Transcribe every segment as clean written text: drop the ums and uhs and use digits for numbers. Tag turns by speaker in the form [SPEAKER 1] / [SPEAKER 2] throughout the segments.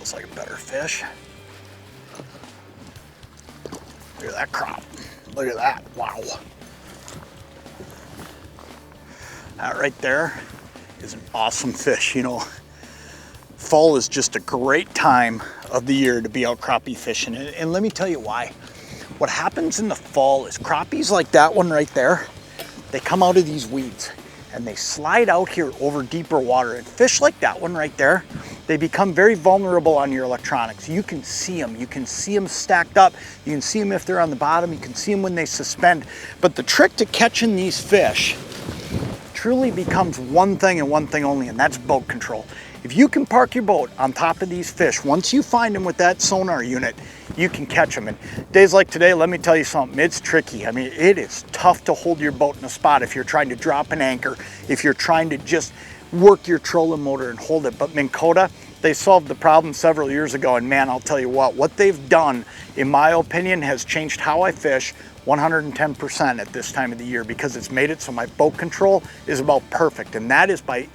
[SPEAKER 1] feels like a better fish. Look at that crop. Look at that. Wow. That right there is an awesome fish. You know, fall is just a great time of the year to be out crappie fishing. And let me tell you why. What happens in the fall is crappies like that one right there, they come out of these weeds and they slide out here over deeper water. And fish like that one right there, they become very vulnerable on your electronics. You can see them. You can see them stacked up. You can see them if they're on the bottom. You can see them when they suspend. But the trick to catching these fish truly becomes one thing and one thing only, and that's boat control. If you can park your boat on top of these fish, once you find them with that sonar unit, you can catch them. And days like today, let me tell you something, it's tricky. I mean, it is tough to hold your boat in a spot if you're trying to drop an anchor, if you're trying to just work your trolling motor and hold it. But Minn Kota, they solved the problem several years ago, and man, I'll tell you what they've done, in my opinion, has changed how I fish 110% at this time of the year, because it's made it so my boat control is about perfect, and that is by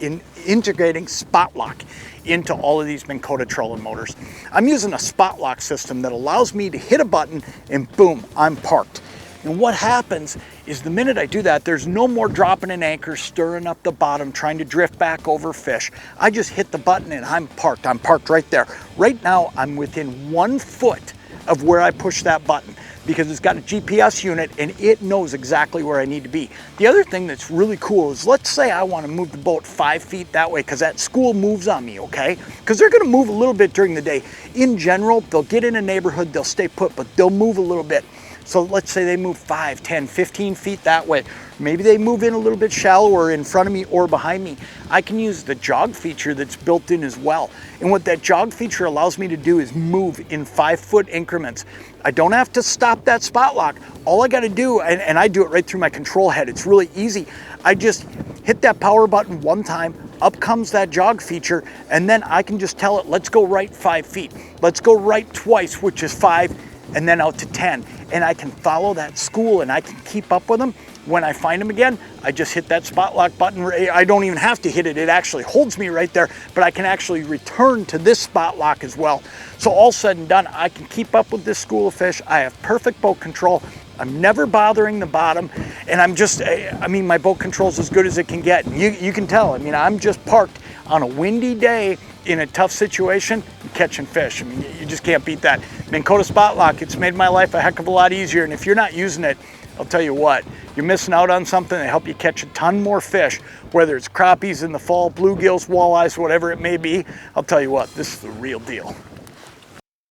[SPEAKER 1] integrating spot lock into all of these Minn Kota trolling motors. I'm using a spot lock system that allows me to hit a button and boom, I'm parked. And what happens is the minute I do that, there's no more dropping an anchor, stirring up the bottom, trying to drift back over fish. I just hit the button and I'm parked. I'm parked right there. Right now, I'm within 1 foot of where I push that button, because it's got a GPS unit and it knows exactly where I need to be. The other thing that's really cool is, let's say I want to move the boat 5 feet that way because that school moves on me, okay? Because they're going to move a little bit during the day. In general, they'll get in a neighborhood, they'll stay put, but they'll move a little bit. So let's say they move 5, 10, 15 feet that way. Maybe they move in a little bit shallower in front of me or behind me. I can use the jog feature that's built in as well. And what that jog feature allows me to do is move in 5-foot increments. I don't have to stop that spot lock. All I got to do, and I do it right through my control head, it's really easy. I just hit that power button one time, up comes that jog feature, and then I can just tell it, let's go right 5 feet. Let's go right twice, which is 5, and then out to 10. And I can follow that school and I can keep up with them. When I find them again, I just hit that spot lock button. I don't even have to hit it. It actually holds me right there, but I can actually return to this spot lock as well. So all said and done, I can keep up with this school of fish. I have perfect boat control. I'm never bothering the bottom, and I mean, my boat control's as good as it can get. You can tell, I mean, I'm just parked on a windy day in a tough situation, catching fish. I mean, you just can't beat that. Minn Kota Spot Lock, it's made my life a heck of a lot easier, and if you're not using it, I'll tell you what, you're missing out on something that help you catch a ton more fish, whether it's crappies in the fall, bluegills, walleyes, whatever it may be. I'll tell you what, this is the real deal.